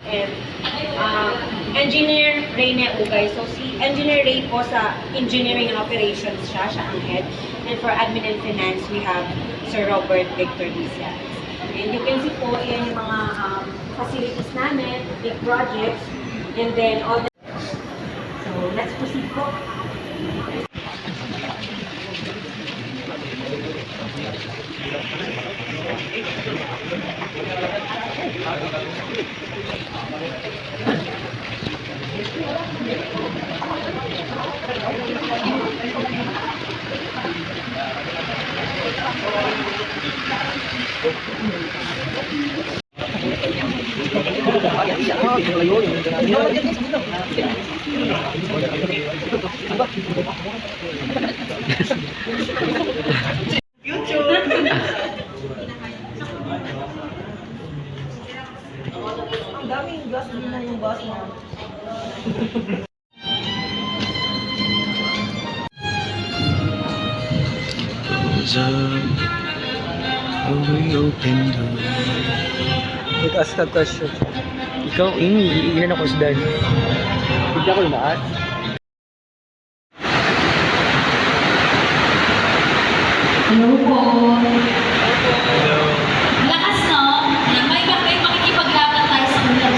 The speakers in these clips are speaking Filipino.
And Engineer Reyne Ugay. So si Engineer Ray po sa engineering and operations siya ang head. And for admin and finance, we have Sir Robert Victor Lisias. And you can see po yan yung mga facilities namin, big projects, and then all the... So let's proceed po. Ang daming gas din na yung bus mo. We open door. Itaas ka touch. Ikaw, inan ako si Dan. Hindi ako lumaas. Hello po. Lakas, no? May makikipaglaban tayo sa ulan.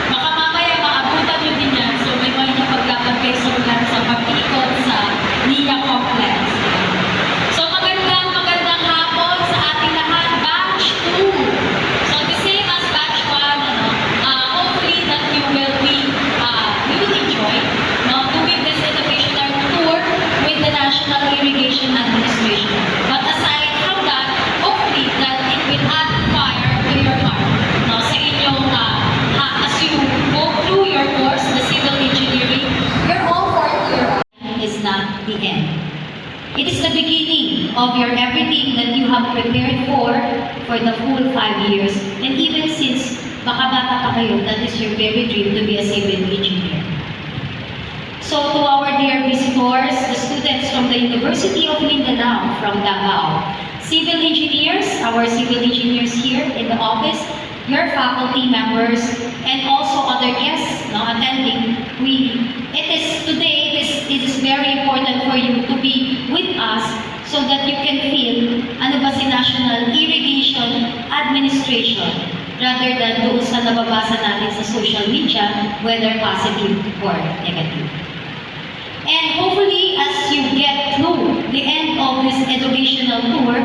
Baka mamaya maabutan nyo din yan. So may makikipaglaban kayo sa ulan sa pag-ikot sa NIA Complex. So magandang hapon sa ating lahat. Batch 2. So the same as batch 1, hopefully that you will enjoy doing this educational tour with the National Irrigation Administration. But aside from that, hopefully that it will add fire to your heart. Sa inyong, as you go through your course, the civil engineering, your whole 4th year is not the end. It is the beginning of your everything that you have prepared for the full 5 years. And even since baka bata pa kayo, that is your very dream to be a civil engineer. So to our dear visitors, the students from the University of Mindanao from Davao, civil engineers, our civil engineers here in the office, your faculty members, and also other guests attending, today it is very important for you to be with us so that you can feel ano ba si National Irrigation Administration rather than doon sa nababasa natin sa social media, whether positive or negative. And hopefully, as you get through the end of this educational tour,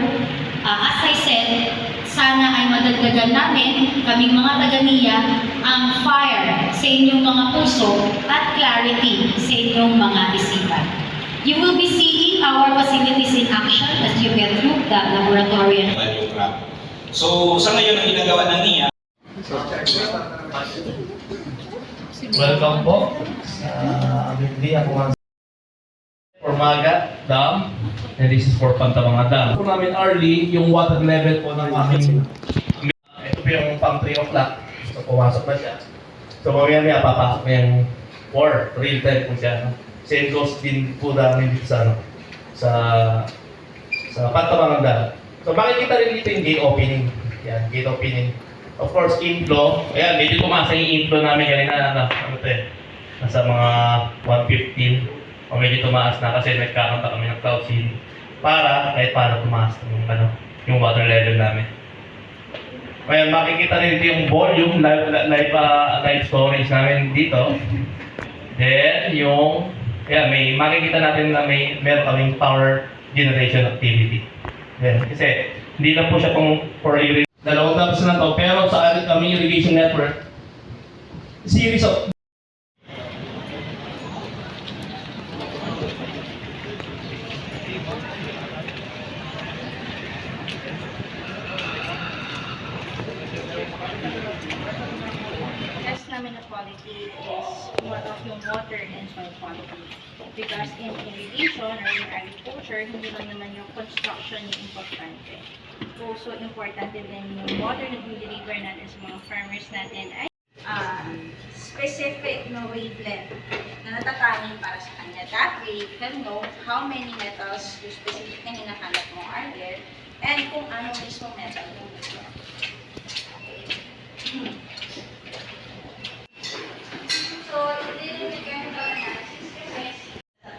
as I said, sana ay madagdagan namin, kaming mga taga-NIA, ang fire sa inyong mga puso at clarity sa inyong mga isipan. You will be seeing our facilities in action as you get through the laboratory. So, sa ngayon ang ginagawa ng NIA. Welcome po sa NIA Ormaga Dam, and this is for Pantabanga Dam. Po namin early yung water level po ng aming ito po yung pang 3 o'clock. So pumasok na siya. So mamaya papasok na yung 4, real time po siya. Same goes din po namin dito sa Pantabanga Dam. So makikita rin dito yung gate opening. Yan, gate opening. Of course, inflow. Ayan, medyo tumasa yung inflow namin kanina nasa mga 115. O medyo tumaas na kasi nagkakanta kami ng cloud seeding para kahit paano tumaas yung water level namin. Ngayon, makikita rin dito yung volume, live storage namin dito. Then, may makikita natin na meron kaming power generation activity. Then, kasi hindi lang po siya for irrigation. Dalawang tapos na to, pero sa ating kami irrigation network, series of Test namin na quality is more of yung water and soil quality. Because in irrigation or in agriculture, hindi lang naman yung construction yung importante. Also, importante din yung water na dinideliver natin sa mga farmers natin ay specific wavelength na natatanging para sa kanya. That way, you can know how many metals yung specific na hinahanap mo are there and kung anong mismo metal yung gusto. Okay. So, hindi rin yung chemical analysis kasi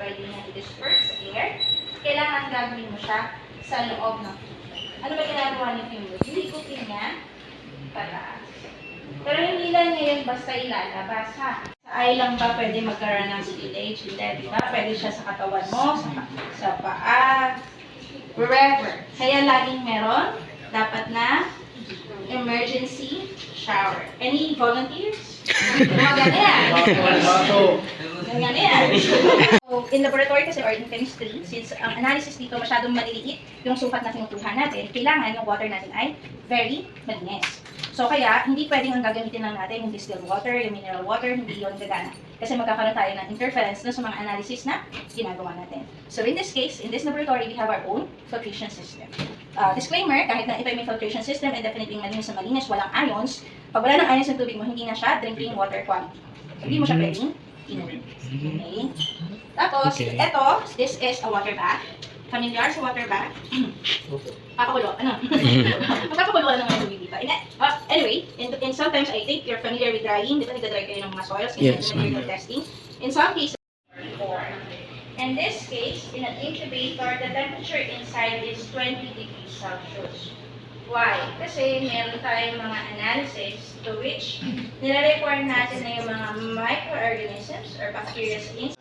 pwede mo i-disperse air. Kailangan gagawin mo siya sa loob ng filter. Ano ba ginagawa ni Kimber? Hinigutin niya pataas. Pero hindi lang niya yun basta ilalabas ha. Sa eye lang ba pwede magkaroon ng spillage? Hindi, di ba? Pwede siya sa katawan mo, sa paa, wherever. Kaya laging meron, dapat na emergency shower. Any volunteers? Mga ganyan. Ganyan yan. So, in laboratory kasi or in chemistry, since ang analysis dito masyadong maliliit yung sukat na tinutuhan natin, kailangan yung water natin ay very malinis. So kaya, hindi pwedeng ang gagamitin lang natin yung distilled water, yung mineral water, hindi yun gagana. Kasi magkakaroon tayo ng interference na sa mga analysis na ginagawa natin. So in this case, in this laboratory, we have our own filtration system. Disclaimer, kahit na ito ay may filtration system and definitely malinis na malinis, walang ions, pag wala ng ions ng tubig mo, hindi na siya drinking water quality. So, hindi mo siya pwedeng inumin. Okay? Tapos, Okay. ito, this is a water bath. Familiar sa water bath? Papakulo, ano? Magpapakuluan naman yung tubig dito. Anyway, and sometimes I think you're familiar with drying. Di ba nagdadry kayo ng mga soils? Yes. Chemical testing. In some cases, in this case, in an incubator, the temperature inside is 20 degrees Celsius. Why? Kasi meron tayong mga analysis to which nire-require natin na yung mga microorganisms or bacteria inside.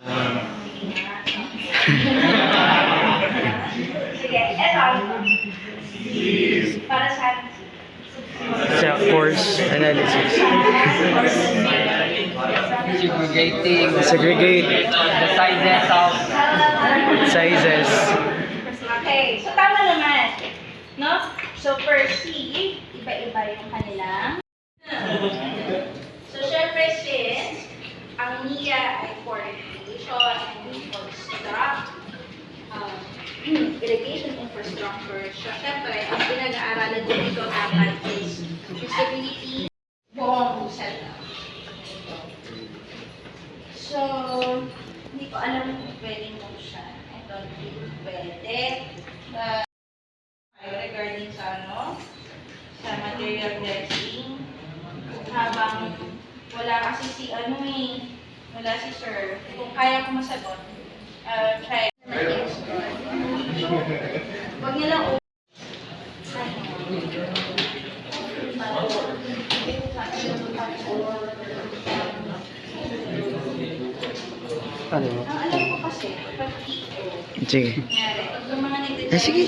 Sige, eto. Para sa Sa course analysis. Segregate The sizes of sizes. Okay, so tama naman. No? So per C, iba-iba yung kanilang. So syempre since ang NIA ay for irrigation and for stock, irrigation infrastructure, syempre ang pinag-aaralan dito dapat is stability buong setup. So, hindi ko alam kung pwedeng mo siya. Ito, hindi pwede. Regarding sa sa material testing, habang wala kasi si wala si sir. Kung kaya ko masagot, try. Huwag niyo lang Ano? ang alam ko kasi, pag Sige. nangyari, pag yung mga Ah, sige.